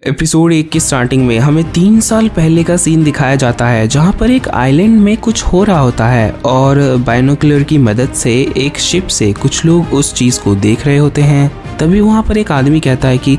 Episode 1 की starting में हमें 3 साल पहले का सीन दिखाया जाता है जहां पर एक आइलैंड में कुछ हो रहा होता है और बाइनोकुलर की मदद से एक शिप से कुछ लोग उस चीज को देख रहे होते हैं। तभी वहां पर एक आदमी कहता है कि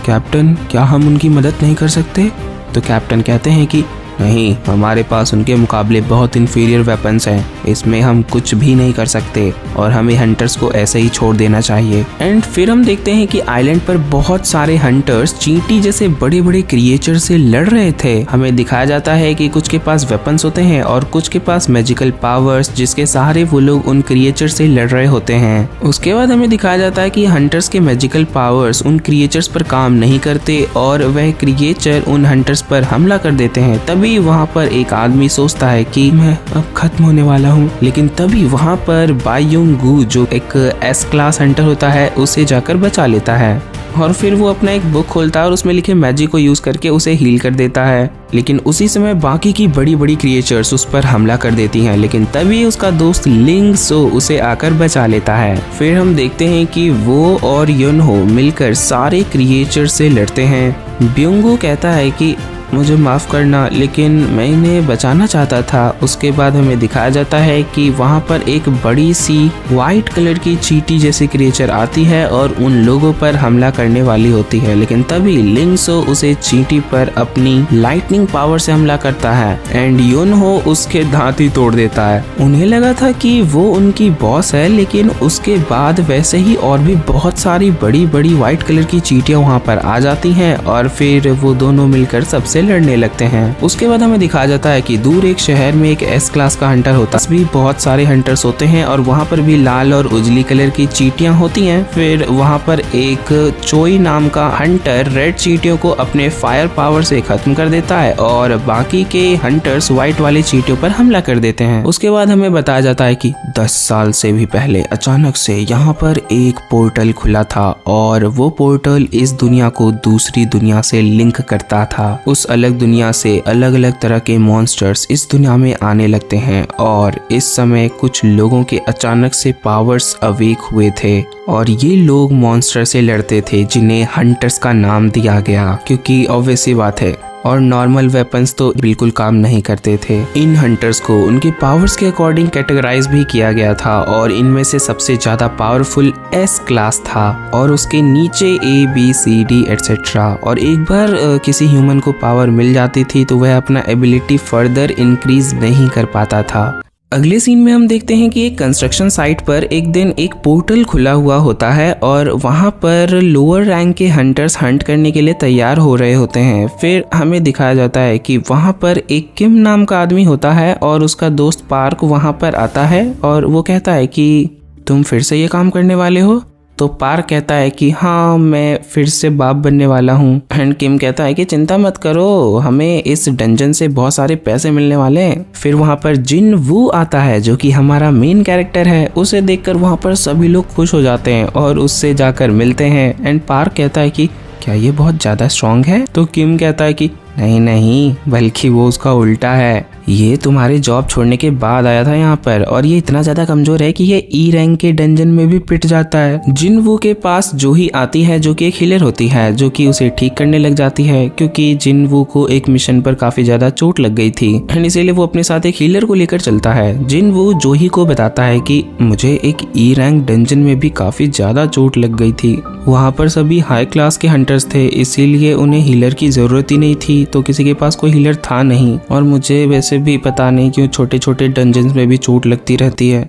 कैप्टन, क्या हम उनकी मदद नहीं कर सकते? तो कैप्टन कहते हैं कि नहीं, हमारे पास उनके मुकाबले बहुत इन्फीरियर वेपन्स हैं, इसमें हम कुछ भी नहीं कर सकते और हमें हंटर्स को ऐसे ही छोड़ देना चाहिए। एंड फिर हम देखते हैं कि आइलैंड पर बहुत सारे हंटर्स चींटी जैसे बड़े बड़े क्रिएचर से लड़ रहे थे। हमें दिखाया जाता है कि कुछ के पास वेपन्स होते हैं और कुछ के पास मैजिकल पावर्स, जिसके सहारे वो लोग उन क्रिएचर से लड़ रहे होते हैं। उसके बाद हमें दिखाया जाता है कि हंटर्स के मैजिकल पावर्स उन क्रिएचर्स पर काम नहीं करते और वह क्रिएचर उन हंटर्स पर हमला कर देते हैं। तभी वहाँ पर एक आदमी सोचता है कि मैं अब खत्म होने वाला हूँ, लेकिन तभी वहाँ पर बायोंग गू जो एक एस क्लास हंटर होता है उसे जाकर बचा लेता है और फिर वो अपना एक बुक खोलता है और उसमें लिखे मैजिक को यूज करके उसे हील कर देता है। लेकिन उसी समय बाकी की बड़ी बड़ी क्रिएचर्स उस पर हमला कर देती हैं, लेकिन तभी उसका दोस्त लिंग सो उसे आकर बचा लेता है। फिर हम देखते हैं कि वो और युनहो मिलकर सारे क्रिएचर से लड़ते हैं। ब्योंगो कहता है कि मुझे माफ़ करना, लेकिन मैं इन्हें बचाना चाहता था। उसके बाद हमें दिखाया जाता है कि वहाँ पर एक बड़ी सी वाइट कलर की चींटी जैसी क्रिएचर आती है और उन लोगों पर हमला करने वाली होती है, लेकिन तभी लिंगसो उसे चींटी पर अपनी लाइटनिंग पावर से हमला करता है एंड युनहो उसके दांत ही तोड़ देता है। उन्हें लगा था कि वो उनकी बॉस है, लेकिन उसके बाद वैसे ही और भी बहुत सारी बड़ी बड़ी वाइट कलर की चींटियां वहाँ पर आ जाती हैं और फिर वो दोनों मिलकर सबसे लड़ने लगते हैं। उसके बाद हमें दिखाया जाता है कि दूर एक शहर में एक एस क्लास का हंटर होता है। भी बहुत सारे हंटर्स होते हैं और वहाँ पर भी लाल और उजली कलर की चींटियां होती हैं। फिर वहाँ पर एक चोई नाम का हंटर रेड चींटियों को अपने फायर पावर से खत्म कर देता है और बाकी के हंटर्स व्हाइट वाली चींटियों पर हमला कर देते हैं। उसके बाद हमें बताया जाता है कि 10 साल से भी पहले अचानक से यहाँ पर एक पोर्टल खुला था और वो पोर्टल इस दुनिया को दूसरी दुनिया से लिंक करता था। उस अलग दुनिया से अलग अलग तरह के मॉन्स्टर्स इस दुनिया में आने लगते हैं और इस समय कुछ लोगों के अचानक से पावर्स अवेक हुए थे और ये लोग मॉन्स्टर से लड़ते थे जिन्हें हंटर्स का नाम दिया गया, क्योंकि ऑब्वियस सी बात है और नॉर्मल वेपन्स तो बिल्कुल काम नहीं करते थे। इन हंटर्स को उनके पावर्स के अकॉर्डिंग कैटेगराइज भी किया गया था और इनमें से सबसे ज्यादा पावरफुल एस क्लास था और उसके नीचे A B C D etcetera. और एक बार किसी ह्यूमन को पावर मिल जाती थी तो वह अपना एबिलिटी फर्दर इंक्रीज नहीं कर पाता था। अगले सीन में हम देखते हैं कि एक कंस्ट्रक्शन साइट पर एक दिन एक पोर्टल खुला हुआ होता है और वहां पर लोअर रैंक के हंटर्स हंट करने के लिए तैयार हो रहे होते हैं। फिर हमें दिखाया जाता है कि वहां पर एक किम नाम का आदमी होता है और उसका दोस्त पार्क वहां पर आता है और वो कहता है कि तुम फिर से ये काम करने वाले हो? तो पार्क कहता है कि हाँ, मैं फिर से बाप बनने वाला हूँ। एंड किम कहता है कि चिंता मत करो, हमें इस डंजन से बहुत सारे पैसे मिलने वाले हैं। फिर वहाँ पर जिन वू आता है जो कि हमारा मेन कैरेक्टर है। उसे देखकर वहाँ पर सभी लोग खुश हो जाते हैं और उससे जाकर मिलते हैं। एंड पार्क कहता है कि क्या ये बहुत ज्यादा स्ट्रॉन्ग है? तो किम कहता है कि नहीं, बल्कि वो उसका उल्टा है। ये तुम्हारे जॉब छोड़ने के बाद आया था यहाँ पर और ये इतना ज्यादा कमजोर है कि ये ई रैंक के डंजन में भी पिट जाता है। जिनवू के पास जूही आती है जो कि एक हीलर होती है, जो कि उसे ठीक करने लग जाती है क्योंकि जिनवू को एक मिशन पर काफी ज्यादा चोट लग गई थी एंड इसीलिए वो अपने साथ एक हीलर को लेकर चलता है। जिनवू जूही को बताता है कि मुझे एक ई रैंक डंजन में भी काफी ज्यादा चोट लग गई थी। वहाँ पर सभी हाई क्लास के हंटर्स थे, इसीलिए उन्हें हीलर की जरूरत ही नहीं थी, तो किसी के पास कोई हीलर था नहीं और मुझे वैसे भी पता नहीं क्यों छोटे छोटे डंजन्स में भी चोट लगती रहती है।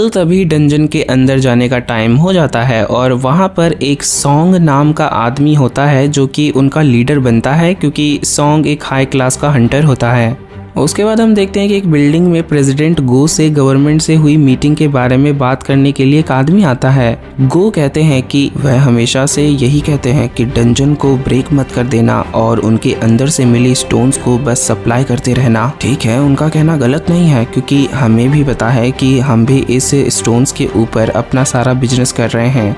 तभी डंजन के अंदर जाने का टाइम हो जाता है और वहां पर एक सॉन्ग नाम का आदमी होता है जो कि उनका लीडर बनता है, क्योंकि सॉन्ग एक हाई क्लास का हंटर होता है। उसके बाद हम देखते हैं कि एक बिल्डिंग में प्रेसिडेंट गो से गवर्नमेंट से हुई मीटिंग के बारे में बात करने के लिए एक आदमी आता है। गो कहते हैं कि वह हमेशा से यही कहते हैं कि डंजन को ब्रेक मत कर देना और उनके अंदर से मिली स्टोन्स को बस सप्लाई करते रहना। ठीक है, उनका कहना गलत नहीं है, क्योंकि हमें भी पता है कि हम भी इस स्टोन्स के ऊपर अपना सारा बिजनेस कर रहे हैं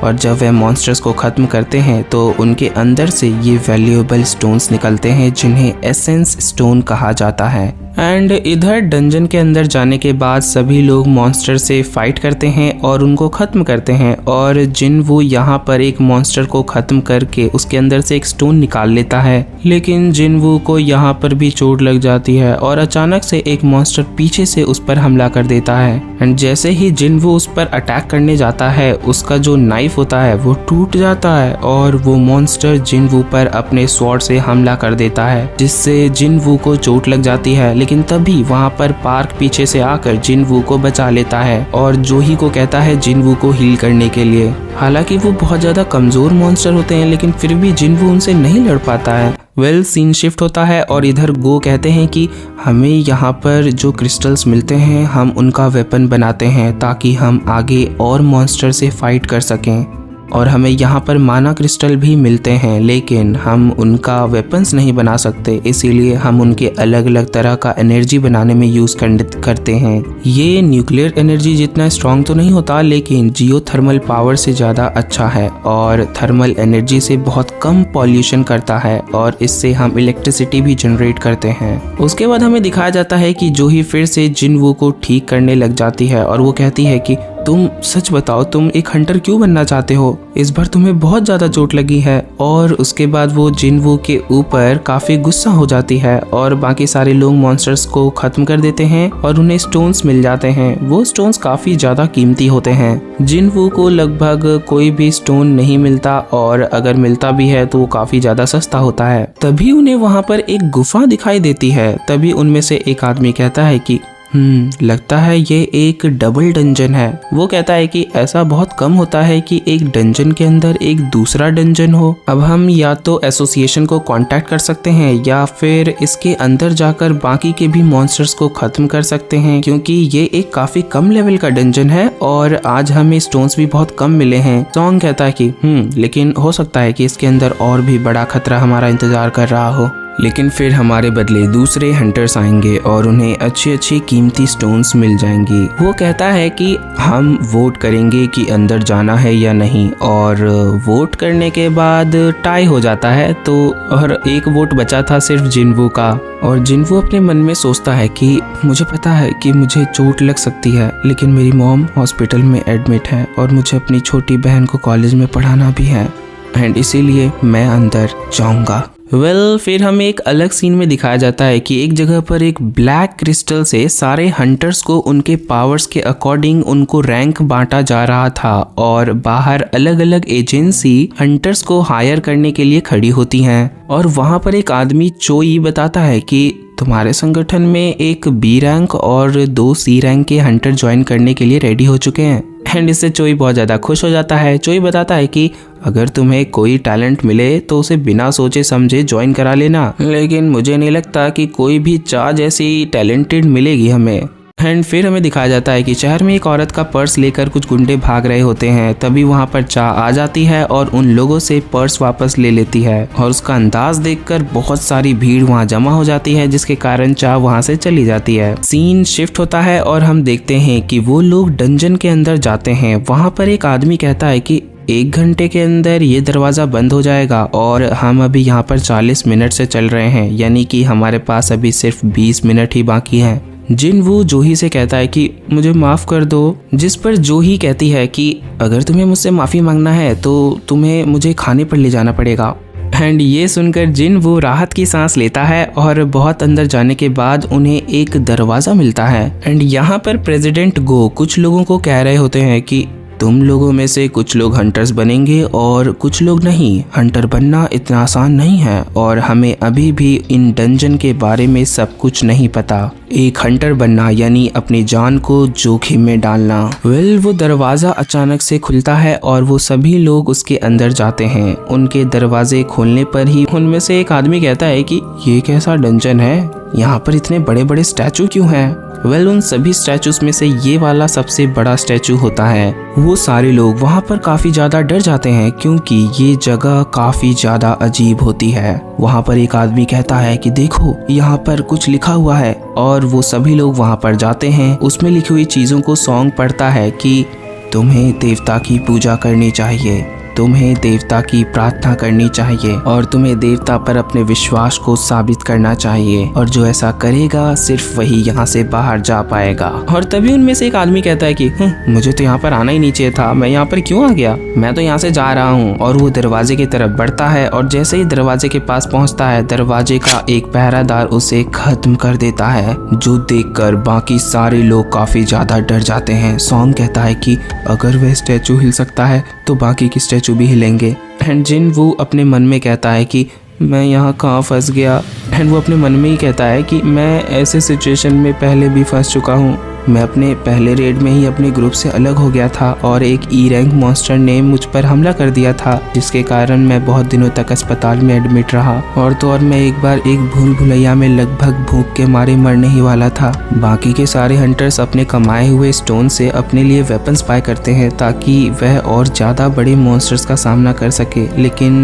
और जब वे मॉन्स्टर्स को खत्म करते हैं तो उनके अंदर से ये वैल्यूएबल स्टोन्स निकलते हैं जिन्हें एसेंस स्टोन कहा जाता है। एंड इधर डंजन के अंदर जाने के बाद सभी लोग मॉन्स्टर से फाइट करते हैं और उनको ख़त्म करते हैं। और जिनवू यहाँ पर एक मॉन्स्टर को ख़त्म करके उसके अंदर से एक स्टोन निकाल लेता है, लेकिन जिनवू को यहाँ पर भी चोट लग जाती है और अचानक से एक मॉन्स्टर पीछे से उस पर हमला कर देता है। एंड जैसे ही जिनवू उस पर अटैक करने जाता है, उसका जो नाइफ होता है वो टूट जाता है और वो मॉन्स्टर जिनवू पर अपने स्वॉर्ड से हमला कर देता है, जिससे जिनवू को चोट लग जाती है। लेकिन तभी वहाँ पर पार्क पीछे से आकर जिनवू को बचा लेता है और जोही को कहता है जिनवू को हील करने के लिए। हालांकि वो बहुत ज्यादा कमजोर मॉन्स्टर होते हैं, लेकिन फिर भी जिनवू उनसे नहीं लड़ पाता है। सीन शिफ्ट होता है और इधर गो कहते हैं कि हमें यहाँ पर जो क्रिस्टल्स मिलते हैं हम उनका वेपन बनाते हैं ताकि हम आगे और मॉन्स्टर से फाइट कर सकें। और हमें यहाँ पर माना क्रिस्टल भी मिलते हैं, लेकिन हम उनका वेपन्स नहीं बना सकते, इसीलिए हम उनके अलग अलग तरह का एनर्जी बनाने में यूज़ करते हैं। ये न्यूक्लियर एनर्जी जितना स्ट्रॉन्ग तो नहीं होता, लेकिन जियोथर्मल पावर से ज़्यादा अच्छा है और थर्मल एनर्जी से बहुत कम पॉल्यूशन करता है और इससे हम इलेक्ट्रिसिटी भी जनरेट करते हैं। उसके बाद हमें दिखाया जाता है कि जोही फिर से जिनवू को ठीक करने लग जाती है और वो कहती है कि तुम सच बताओ, तुम एक हंटर क्यों बनना चाहते हो? इस बार तुम्हें बहुत ज्यादा चोट लगी है। और उसके बाद वो जिनवू के ऊपर काफी गुस्सा हो जाती है और बाकी सारे लोग मॉन्स्टर्स को खत्म कर देते हैं और उन्हें स्टोन्स मिल जाते हैं। वो स्टोन्स काफी ज्यादा कीमती होते हैं। जिनवू को लगभग कोई भी स्टोन नहीं मिलता और अगर मिलता भी है तो वो काफी ज्यादा सस्ता होता है। तभी उन्हें वहाँ पर एक गुफा दिखाई देती है। तभी उनमें से एक आदमी कहता है कि लगता है ये एक डबल डंजन है। वो कहता है कि ऐसा बहुत कम होता है कि एक डंजन के अंदर एक दूसरा डंजन हो। अब हम या तो एसोसिएशन को कांटेक्ट कर सकते हैं या फिर इसके अंदर जाकर बाकी के भी मॉन्स्टर्स को खत्म कर सकते हैं, क्योंकि ये एक काफी कम लेवल का डंजन है और आज हमें स्टोन्स भी बहुत कम मिले हैं। सॉन्ग कहता है कि लेकिन हो सकता है कि इसके अंदर और भी बड़ा खतरा हमारा इंतजार कर रहा हो। लेकिन फिर हमारे बदले दूसरे हंटर्स आएंगे और उन्हें अच्छी अच्छी कीमती स्टोन्स मिल जाएंगी। वो कहता है कि हम वोट करेंगे कि अंदर जाना है या नहीं, और वोट करने के बाद टाई हो जाता है। तो और एक वोट बचा था सिर्फ जिनवू का, और जिनवू अपने मन में सोचता है कि मुझे पता है कि मुझे चोट लग सकती है, लेकिन मेरी मॉम हॉस्पिटल में एडमिट है और मुझे अपनी छोटी बहन को कॉलेज में पढ़ाना भी है, एंड इसीलिए मैं अंदर जाऊंगा। फिर हमें एक अलग सीन में दिखाया जाता है कि एक जगह पर एक ब्लैक क्रिस्टल से सारे हंटर्स को उनके पावर्स के अकॉर्डिंग उनको रैंक बांटा जा रहा था और बाहर अलग अलग एजेंसी हंटर्स को हायर करने के लिए खड़ी होती हैं। और वहाँ पर एक आदमी चोई बताता है कि तुम्हारे संगठन में एक बी रैंक और 2 सी रैंक के हंटर ज्वाइन करने के लिए रेडी हो चुके हैं। एंड इससे चोई बहुत ज़्यादा खुश हो जाता है। चोई बताता है कि अगर तुम्हें कोई टैलेंट मिले तो उसे बिना सोचे समझे ज्वाइन करा लेना, लेकिन मुझे नहीं लगता कि कोई भी चा जैसी टैलेंटेड मिलेगी हमें। एंड फिर हमें दिखाया जाता है कि शहर में एक औरत का पर्स लेकर कुछ गुंडे भाग रहे होते हैं। तभी वहाँ पर चा आ जाती है और उन लोगों से पर्स वापस ले लेती है, और उसका अंदाज देखकर बहुत सारी भीड़ वहाँ जमा हो जाती है, जिसके कारण चा वहाँ से चली जाती है। सीन शिफ्ट होता है और हम देखते हैं कि वो लोग डंजन के अंदर जाते हैं। वहाँ पर एक आदमी कहता है कि 1 घंटे के अंदर ये दरवाज़ा बंद हो जाएगा और हम अभी यहाँ पर 40 मिनट से चल रहे हैं, यानी कि हमारे पास अभी सिर्फ 20 मिनट ही बाकी हैं। जिनवू जोही से कहता है कि मुझे माफ़ कर दो, जिस पर जोही कहती है कि अगर तुम्हें मुझसे माफ़ी मांगना है तो तुम्हें मुझे खाने पर ले जाना पड़ेगा। एंड ये सुनकर जिनवू राहत की सांस लेता है और बहुत अंदर जाने के बाद उन्हें एक दरवाज़ा मिलता है। एंड यहाँ पर प्रेसिडेंट गो कुछ लोगों को कह रहे होते हैं कि तुम लोगों में से कुछ लोग हंटर्स बनेंगे और कुछ लोग नहीं। हंटर बनना इतना आसान नहीं है और हमें अभी भी इन डंजन के बारे में सब कुछ नहीं पता। एक हंटर बनना यानी अपनी जान को जोखिम में डालना। वो दरवाज़ा अचानक से खुलता है और वो सभी लोग उसके अंदर जाते हैं। उनके दरवाजे खोलने पर ही उनमें से एक आदमी कहता है कि ये कैसा डंजन है, यहाँ पर इतने बड़े बड़े स्टैचू क्यों हैं? उन सभी स्टैचूज में से ये वाला सबसे बड़ा स्टैचू होता है। वो सारे लोग वहाँ पर काफी ज्यादा डर जाते हैं क्योंकि ये जगह काफी ज्यादा अजीब होती है। वहाँ पर एक आदमी कहता है कि देखो यहाँ पर कुछ लिखा हुआ है, और वो सभी लोग वहाँ पर जाते हैं। उसमें लिखी हुई चीजों को सॉन्ग पढ़ता है कि तुम्हें देवता की पूजा करनी चाहिए, तुम्हें देवता की प्रार्थना करनी चाहिए और तुम्हें देवता पर अपने विश्वास को साबित करना चाहिए, और जो ऐसा करेगा सिर्फ वही यहाँ से बाहर जा पाएगा। और तभी उनमें से एक आदमी कहता है कि मुझे तो यहाँ पर आना ही नहीं चाहिए था, मैं यहाँ पर क्यों आ गया, मैं तो यहाँ से जा रहा हूँ। और वो दरवाजे की तरफ बढ़ता है और जैसे ही दरवाजे के पास पहुँचता है, दरवाजे का एक पहरादार उसे खत्म कर देता है, जो देखकर बाकी सारे लोग काफी ज्यादा डर जाते हैं। सॉन्ग कहता है कि अगर वह स्टैचू हिल सकता है तो बाकी की स्टैचू भी हिलेंगे। एंड जिन वो अपने मन में कहता है कि मैं यहाँ कहाँ फंस गया। एंड वो अपने मन में ही कहता है कि मैं ऐसे सिचुएशन में पहले भी फंस चुका हूँ। मैं अपने पहले रेड में ही अपने ग्रुप से अलग हो गया था और एक ई रैंक मॉन्स्टर ने मुझ पर हमला कर दिया था, जिसके कारण मैं बहुत दिनों तक अस्पताल में एडमिट रहा। और तो और मैं एक बार एक भूल भुलैया में लगभग भूख के मारे मरने ही वाला था। बाकी के सारे हंटर्स अपने कमाए हुए स्टोन से अपने लिए वेपन्स बाय करते हैं ताकि वह और ज़्यादा बड़े मॉन्स्टर्स का सामना कर सके, लेकिन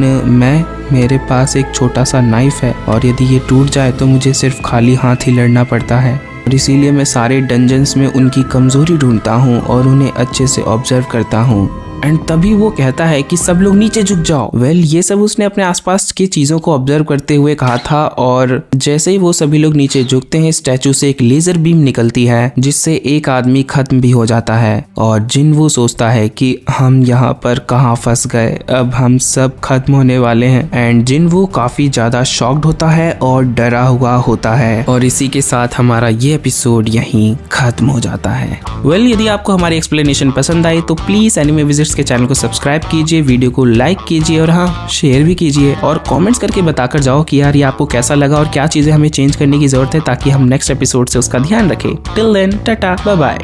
मेरे पास एक छोटा सा नाइफ है और यदि ये टूट जाए तो मुझे सिर्फ खाली हाथ ही लड़ना पड़ता है। और इसीलिए मैं सारे डंजन्स में उनकी कमजोरी ढूंढता हूँ और उन्हें अच्छे से ऑब्जर्व करता हूँ। एंड तभी वो कहता है कि सब लोग नीचे झुक जाओ। वेल ये सब उसने अपने आसपास की चीजों को ऑब्जर्व करते हुए कहा था, और जैसे ही वो सभी लोग नीचे झुकते हैं, स्टैचू से एक लेजर बीम निकलती है जिससे एक आदमी खत्म भी हो जाता है। और जिन वो सोचता है कि हम यहाँ पर कहाँ फंस गए, अब हम सब खत्म होने वाले हैं। एंड जिन वो काफी ज्यादा शॉक्ड होता है और डरा हुआ होता है। और इसी के साथ हमारा ये एपिसोड यहीं खत्म हो जाता है। वेल यदि आपको हमारी एक्सप्लेनेशन पसंद आई तो प्लीज एनिमे विजिट्स के चैनल को सब्सक्राइब कीजिए, वीडियो को लाइक कीजिए और हाँ शेयर भी कीजिए, और कमेंट्स करके बताकर जाओ कि यार ये आपको कैसा लगा और क्या चीजें हमें चेंज करने की जरूरत है ताकि हम नेक्स्ट एपिसोड से उसका ध्यान रखें। Till then tata bye bye.